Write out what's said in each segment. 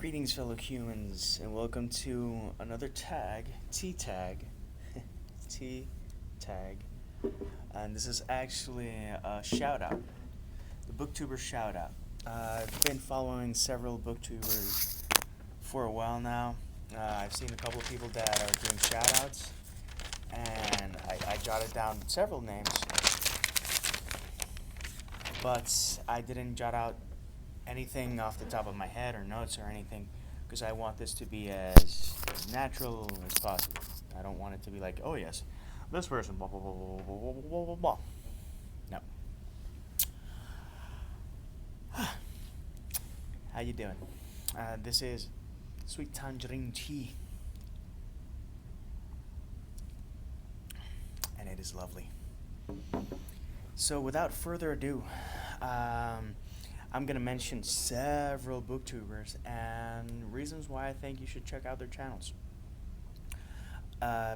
Greetings, fellow humans, and welcome to another tag, T-Tag, T-Tag, and this is actually a shout-out, the booktuber shout-out. I've been following several booktubers for a while now. I've seen a couple of people that are doing shout-outs, and I jotted down several names, but I didn't jot out anything off the top of my head or notes or anything because I want this to be as natural as possible. I don't want it to be like, oh yes, this person, blah, blah, blah, blah, blah, blah, blah, blah. No. How you doing? This is Sweet Tangerine Tea. And it is lovely. So without further ado, I'm going to mention several booktubers and reasons why I think you should check out their channels.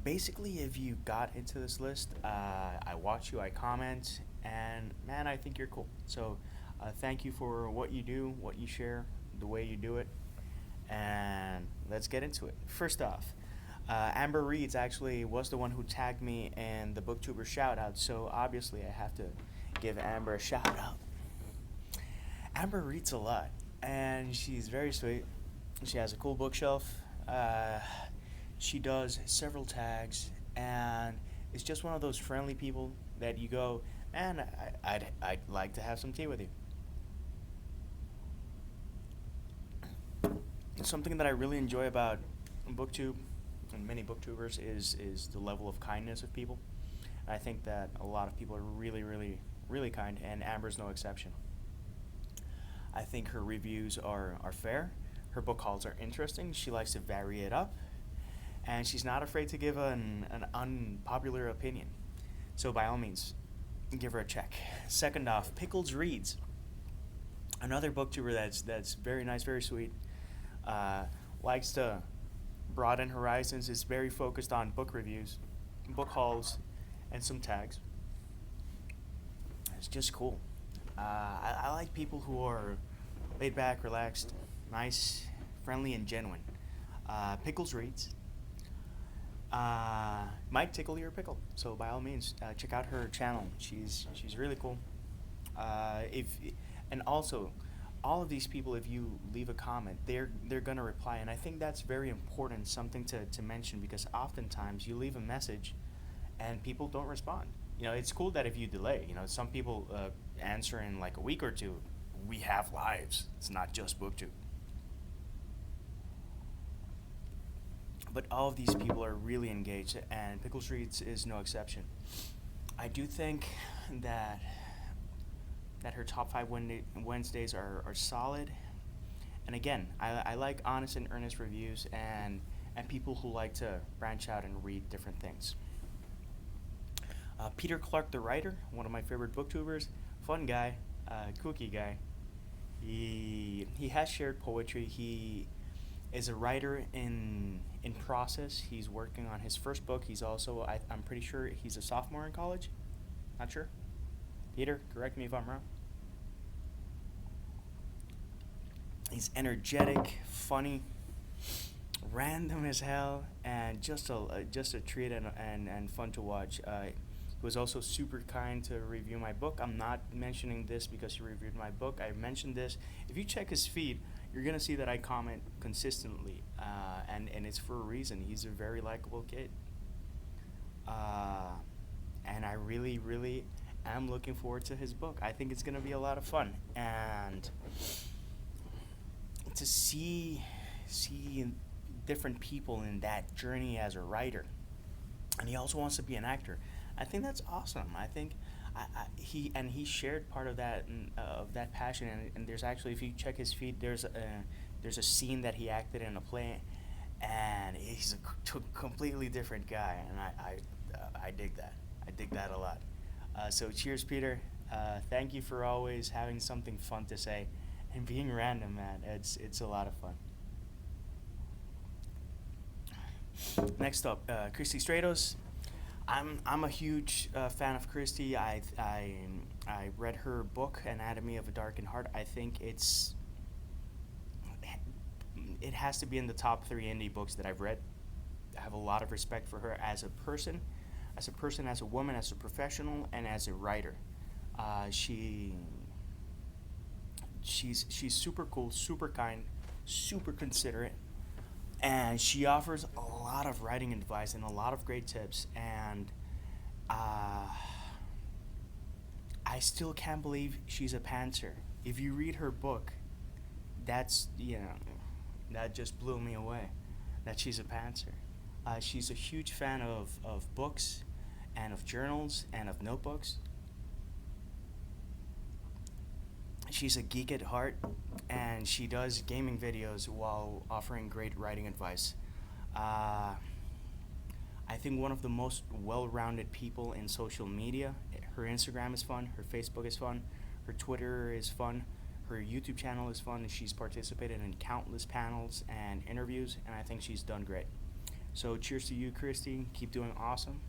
Basically, if you got into this list, I watch you, I comment, and man, I think you're cool. So thank you for what you do, what you share, the way you do it, and let's get into it. First off, Amber Reads actually was the one who tagged me in the booktuber shout-out, so obviously I have to give Amber a shout-out. Amber reads a lot, and she's very sweet. She has a cool bookshelf. She does several tags, and it's just one of those friendly people that you go, man, I'd like to have some tea with you. Something that I really enjoy about BookTube and many booktubers is the level of kindness of people. I think that a lot of people are really, really, really kind, and Amber's no exception. I think her reviews are fair. Her book hauls are interesting. She likes to vary it up. And she's not afraid to give an unpopular opinion. So by all means, give her a check. Second off, Pickles Reads. Another booktuber that's very nice, very sweet. Likes to broaden horizons, is very focused on book reviews, book hauls, and some tags. It's just cool. I like people who are laid back, relaxed, nice, friendly, and genuine. Pickles Reads. Might tickle your pickle, so by all means, check out her channel. She's really cool. And also, all of these people, if you leave a comment, they're gonna reply, and I think that's very important, something to mention, because oftentimes you leave a message, and people don't respond. You know, it's cool that if you delay, some people answer in like a week or two. We have lives. It's not just BookTube. But all of these people are really engaged, and Pickles Reads is no exception. I do think that her top 5 Wednesdays are solid. And again, I like honest and earnest reviews and people who like to branch out and read different things. Peter Clark, the writer, one of my favorite booktubers, fun guy, kooky guy. He has shared poetry. He is a writer in process. He's working on his first book. He's also, I'm pretty sure he's a sophomore in college. Not sure. Peter, correct me if I'm wrong. He's energetic, funny, random as hell, and just a treat and fun to watch. He was also super kind to review my book. I'm not mentioning this because he reviewed my book. I mentioned this. If you check his feed, you're going to see that I comment consistently, and it's for a reason. He's a very likable kid. And I really, really am looking forward to his book. I think it's going to be a lot of fun. And to see different people in that journey as a writer. And he also wants to be an actor. I think that's awesome. I think he shared part of that passion, and there's actually, if you check his feed, there's a scene that he acted in a play, and he's a completely different guy, and I dig that. I dig that a lot. So cheers, Peter. Thank you for always having something fun to say and being random, man. It's a lot of fun. Next up, Christie Stratos. I'm a huge fan of Christie. I read her book, Anatomy of a Darkened Heart. I think it's it has to be in the top 3 indie books that I've read. I have a lot of respect for her as a person, as a woman, as a professional, and as a writer. She's super cool, super kind, super considerate, and she offers a lot of writing advice and a lot of great tips. And I still can't believe she's a pantser. If you read her book, that's, that just blew me away, that she's a pantser. She's a huge fan of books and of journals and of notebooks. She's a geek at heart, and she does gaming videos while offering great writing advice. I think one of the most well-rounded people in social media. Her Instagram is fun, her Facebook is fun, her Twitter is fun, her YouTube channel is fun, and she's participated in countless panels and interviews, and I think she's done great. So cheers to you, Christie. Keep doing awesome.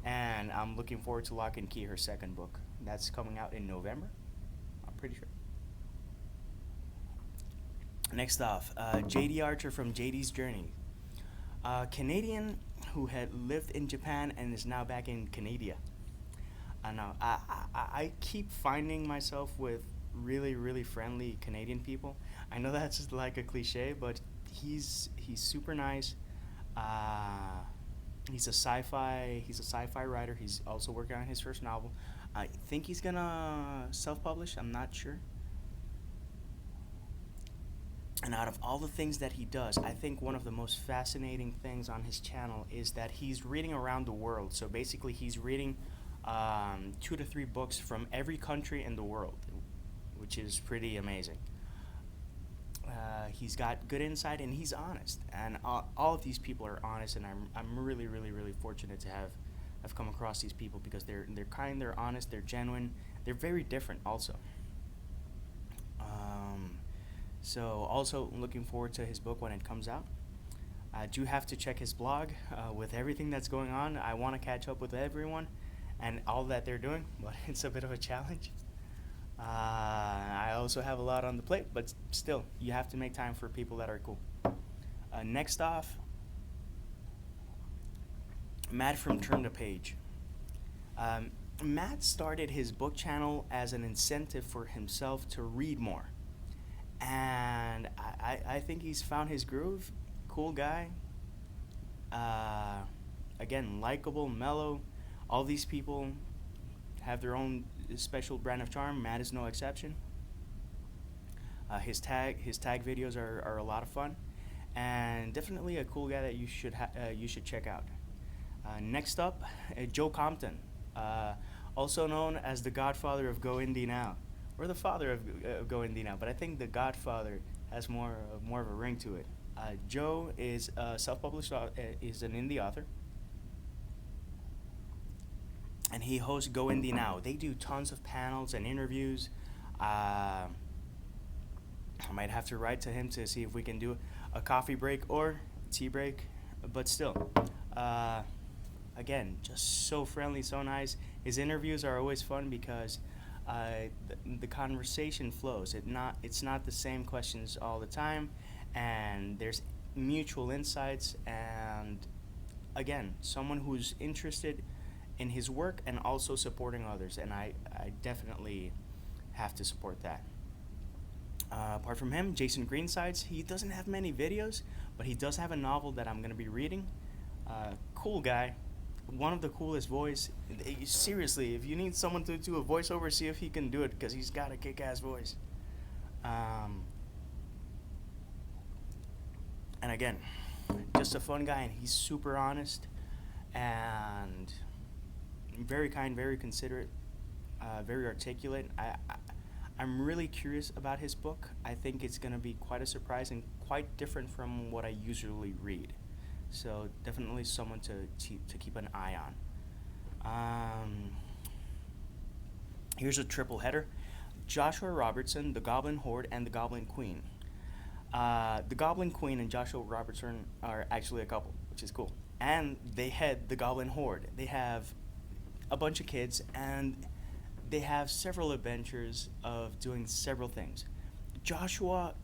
And I'm looking forward to Lock and Key, her second book. That's coming out in November, I'm pretty sure. Next off, JD Archer from JD's Journey. Canadian who had lived in Japan and is now back in Canada. I know. I keep finding myself with really, really friendly Canadian people. I know that's just like a cliche, but he's super nice. He's a sci-fi writer. He's also working on his first novel. I think he's gonna self-publish. I'm not sure. And out of all the things that he does, I think one of the most fascinating things on his channel is that he's reading around the world. So basically, he's reading 2 to 3 books from every country in the world, which is pretty amazing. He's got good insight, and he's honest. And all of these people are honest, and I'm really, really, really fortunate to have come across these people, because they're kind, they're honest, they're genuine, they're very different also. So also looking forward to his book when it comes out. I do have to check his blog with everything that's going on. I want to catch up with everyone and all that they're doing, but it's a bit of a challenge. I also have a lot on the plate, but still, you have to make time for people that are cool. Next off, Matt from Termina Page. Matt started his book channel as an incentive for himself to read more. And I think he's found his groove. Cool guy. Again, likable, mellow. All these people have their own special brand of charm. Matt is no exception. His tag videos are a lot of fun, and definitely a cool guy that you should check out. Next up, Joe Compton, also known as the Godfather of Go Indie Now, or the father of Go Indie Now, but I think the Godfather has more of a ring to it. Joe is a self-published, is an indie author, and he hosts Go Indie Now. They do tons of panels and interviews. I might have to write to him to see if we can do a coffee break or tea break, but still, again, just so friendly, so nice. His interviews are always fun because the conversation flows. It's not the same questions all the time, and there's mutual insights, and again, someone who's interested in his work and also supporting others, and I definitely have to support that. Apart from him, Jason Greensides, he doesn't have many videos, but he does have a novel that I'm going to be reading. Cool guy, one of the coolest voice. Seriously, if you need someone to do a voiceover, see if he can do it, because he's got a kick-ass voice. And again, just a fun guy, and he's super honest and very kind, very considerate, very articulate. I'm really curious about his book. I think it's going to be quite a surprise and quite different from what I usually read. So definitely someone to keep an eye on. Here's a triple header. Joshua Robertson, the Goblin Horde, and the Goblin Queen. The Goblin Queen and Joshua Robertson are actually a couple, which is cool. And they head the Goblin Horde. They have a bunch of kids, and they have several adventures of doing several things. Joshua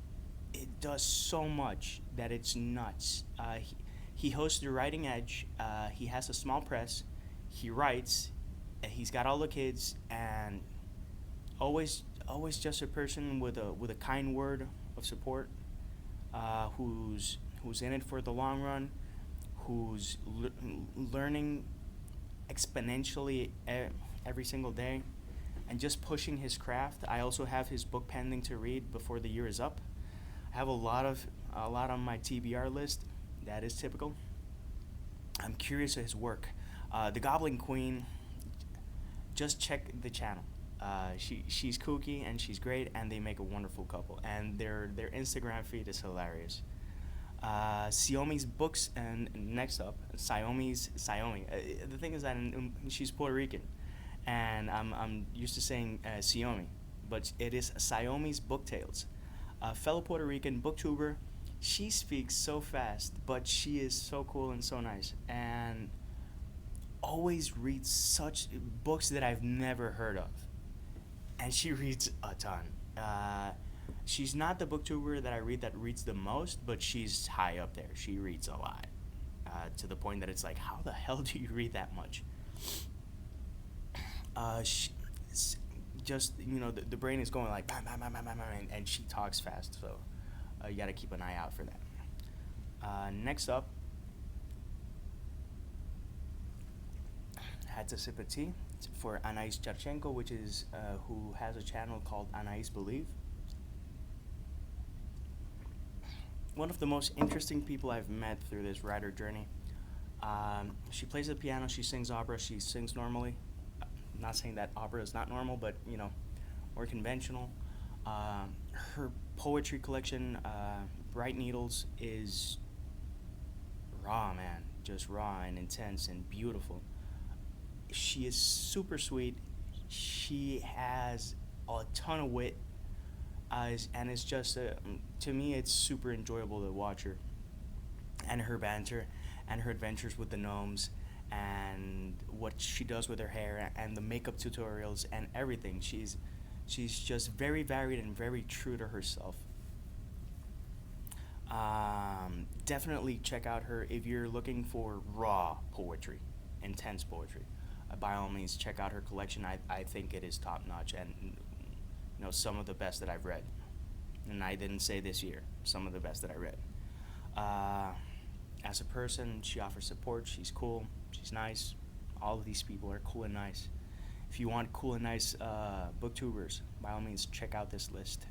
it does so much that it's nuts. He hosts the Writing Edge. He has a small press. He writes. He's got all the kids, and always just a person with a kind word of support, who's in it for the long run, who's learning exponentially every single day, and just pushing his craft. I also have his book pending to read before the year is up. I have a lot on my TBR list. That is typical. I'm curious of his work. The Goblin Queen. Just check the channel. She's kooky and she's great, and they make a wonderful couple. And their Instagram feed is hilarious. Xiommy's books, and next up, Xiomy. The thing is that she's Puerto Rican, and I'm used to saying Xiomy, but it is Xiomy's Booktales. A fellow Puerto Rican booktuber. She speaks so fast, but she is so cool and so nice, and always reads such books that I've never heard of, and she reads a ton. She's not the booktuber that I read that reads the most, but she's high up there. She reads a lot, to the point that it's like, how the hell do you read that much? Just, the brain is going like bam, bam, bam, bam, bam, bam, and she talks fast, so you gotta keep an eye out for that. Next up, had to sip a tea for Anaïs Chartschenko, which is who has a channel called Anaïs Believe. One of the most interesting people I've met through this writer journey. She plays the piano, she sings opera, she sings normally. Not saying that opera is not normal, but more conventional. Her poetry collection, Bright Needles, is raw, man, just raw and intense and beautiful. She is super sweet. She has a ton of wit, and it's just to me it's super enjoyable to watch her, and her banter, and her adventures with the gnomes, and what she does with her hair, and the makeup tutorials and everything. She's just very varied and very true to herself. Definitely check out her if you're looking for raw poetry, intense poetry. By all means, check out her collection. I think it is top notch, and some of the best that I've read. And I didn't say this year. Some of the best that I read. As a person, she offers support. She's cool. She's nice. All of these people are cool and nice. If you want cool and nice booktubers, by all means, check out this list.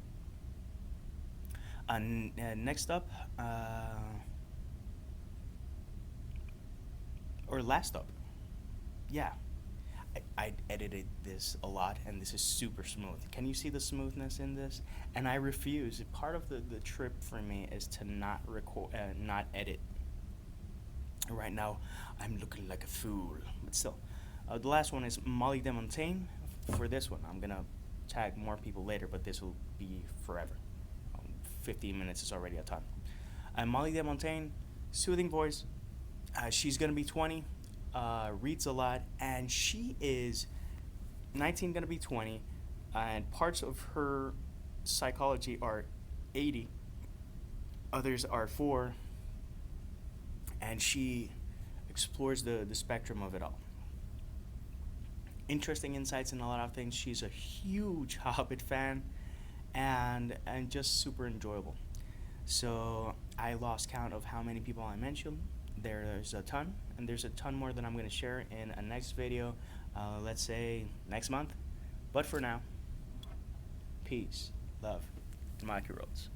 Next up, or last up, yeah. I edited this a lot, and this is super smooth. Can you see the smoothness in this? And I refuse. Part of the trip for me is to not edit. Right now, I'm looking like a fool, but still. The last one is Molly de Montaigne. For this one, I'm gonna tag more people later, but this will be forever. 15 minutes is already a ton. Molly de Montaigne, soothing voice. She's gonna be 20. Reads a lot, and she is 19, gonna be 20, and parts of her psychology are 80, others are 4, and she explores the spectrum of it all. Interesting insights in a lot of things. She's a huge Hobbit fan, and just super enjoyable. So I lost count of how many people I mentioned. There's a ton, and there's a ton more that I'm going to share in a next video, let's say next month. But for now, peace, love, and Roads.